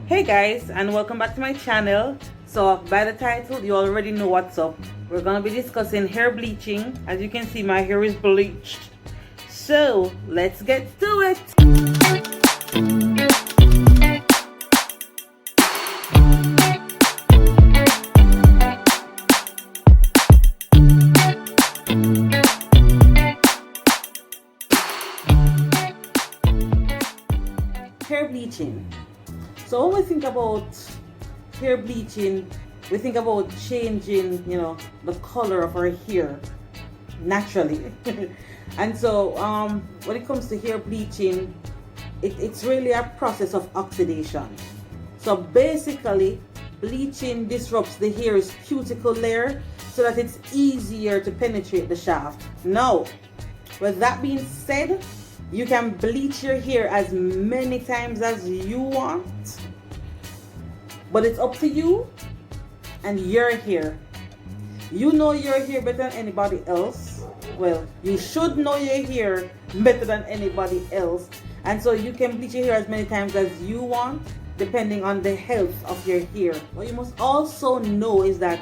Hey guys, and welcome back to my channel. So by the title you already know what's up. We're gonna be discussing hair bleaching. As you can see, my hair is bleached, so let's get to it. Hair bleaching. So when we think about hair bleaching, we think about changing, the color of our hair naturally. And so when it comes to hair bleaching, it's really a process of oxidation. So basically, bleaching disrupts the hair's cuticle layer so that it's easier to penetrate the shaft. Now, with that being said, you can bleach your hair as many times as you want, but it's up to you and your hair. You know your hair better than anybody else. Well, you should know your hair better than anybody else, and so you can bleach your hair as many times as you want depending on the health of your hair. What you must also know is that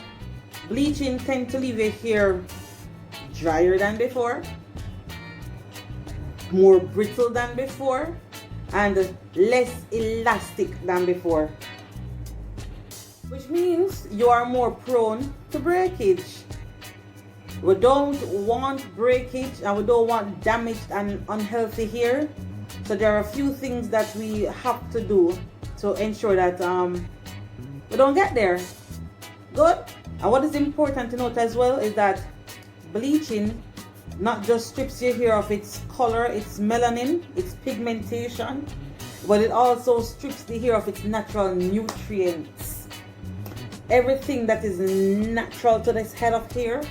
bleaching tends to leave your hair drier than before, more brittle than before, and less elastic than before, which means you are more prone to breakage. We don't want breakage and we don't want damaged and unhealthy hair. So there are a few things that we have to do to ensure that we don't get there. Good. And what is important to note as well is that bleaching not just strips your hair of its color, its melanin, its pigmentation, but it also strips the hair of its natural nutrients. Everything that is natural to this head of hair,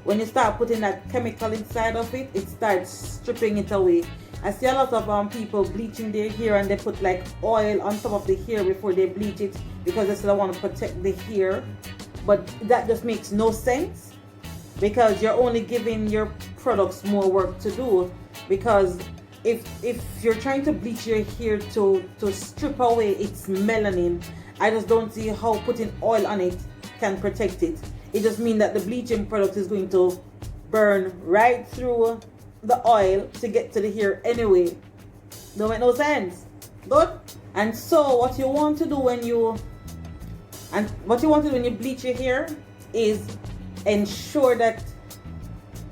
when you start putting that chemical inside of it, it starts stripping it away. I see a lot of people bleaching their hair and they put like oil on top of the hair before they bleach it because they still want to protect the hair, but that just makes no sense, because you're only giving your products more work to do. Because if you're trying to bleach your hair to strip away its melanin, I just don't see how putting oil on it can protect it. It just means that the bleaching product is going to burn right through the oil to get to the hair anyway. Don't make no sense. Good. And so what you want to do when you bleach your hair is ensure that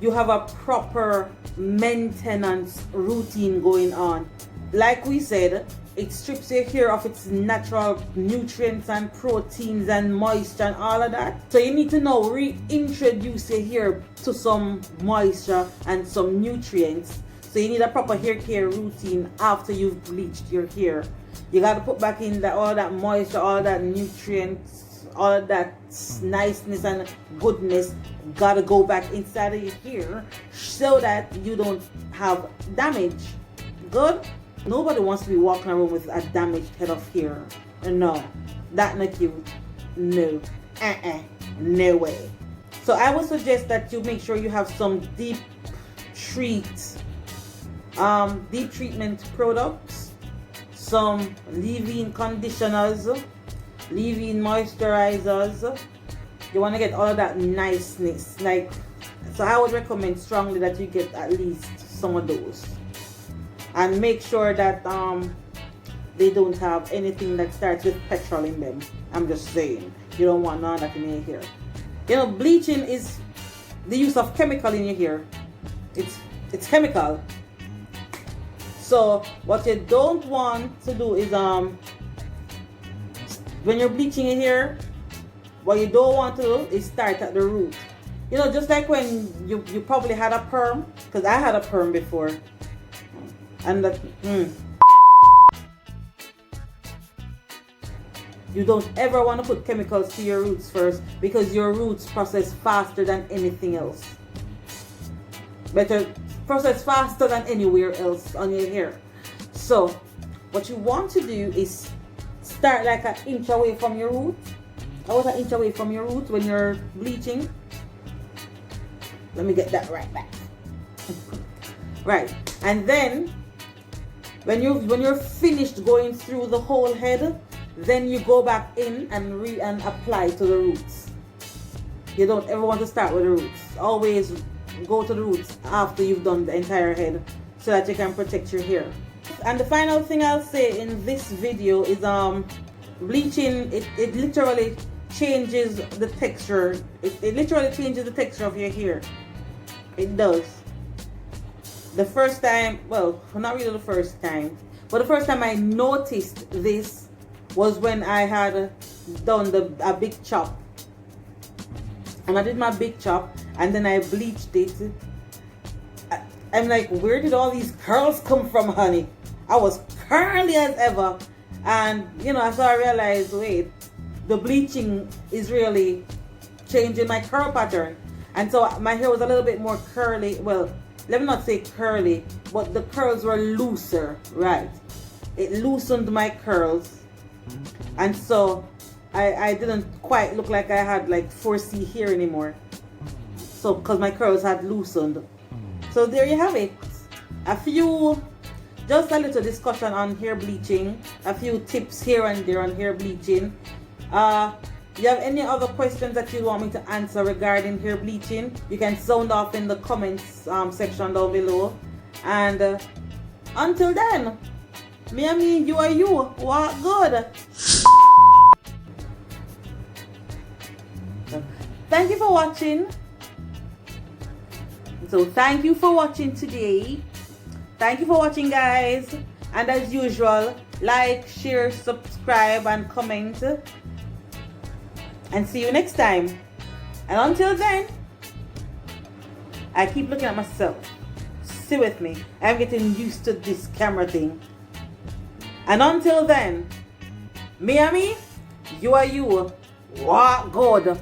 you have a proper maintenance routine going on. Like we said, it strips your hair of its natural nutrients and proteins and moisture and all of that. So you need to now reintroduce your hair to some moisture and some nutrients. So you need a proper hair care routine after you've bleached your hair. You got to put back in all that moisture, all that nutrients, all that niceness and goodness gotta go back inside of your hair so that you don't have damage. Good. Nobody wants to be walking around with a damaged head of hair. No, that not cute. No, no way. So I would suggest that you make sure you have some deep treatment products, some leave-in conditioners, leave-in moisturizers. You want to get all of that niceness. So I would recommend strongly that you get at least some of those, and make sure that they don't have anything that starts with petrol in them. I'm just saying, you don't want none of that in your hair. Bleaching is the use of chemical in your hair. It's chemical. So what you don't want to do is when you're bleaching your hair, what you don't want to do is start at the root. Just like when you probably had a perm, because I had a perm before, and that you don't ever want to put chemicals to your roots first, because your roots process faster than anything else. Better process faster than anywhere else on your hair. So what you want to do is start like an inch away from your root. About an inch away from your root when you're bleaching. Let me get that right back. Right. And then when you're finished going through the whole head, then you go back in and apply to the roots. You don't ever want to start with the roots. Always go to the roots after you've done the entire head so that you can protect your hair. And the final thing I'll say in this video is bleaching, it literally changes the texture. It literally changes the texture of your hair. It does. The first time, well, not really the first time, but the first time I noticed this was when I had done a big chop. And I did my big chop and then I bleached it. I'm like, where did all these curls come from, honey? I was curly as ever. And, you know, so I realized, wait, the bleaching is really changing my curl pattern. And so my hair was a little bit more curly. Well, let me not say curly, but the curls were looser, right? It loosened my curls. And so I didn't quite look like I had like 4C hair anymore. So, because my curls had loosened. So there you have it. Just a little discussion on hair bleaching. A few tips here and there on hair bleaching. You have any other questions that you want me to answer regarding hair bleaching? You can sound off in the comments section down below. And until then, me and me, you are you. What good? Thank you for watching. So thank you for watching today. Thank you for watching, guys. And as usual, like, share, subscribe, and comment. And see you next time. And until then, I keep looking at myself. Stay with me. I'm getting used to this camera thing. And until then, me and me, you are you. What good?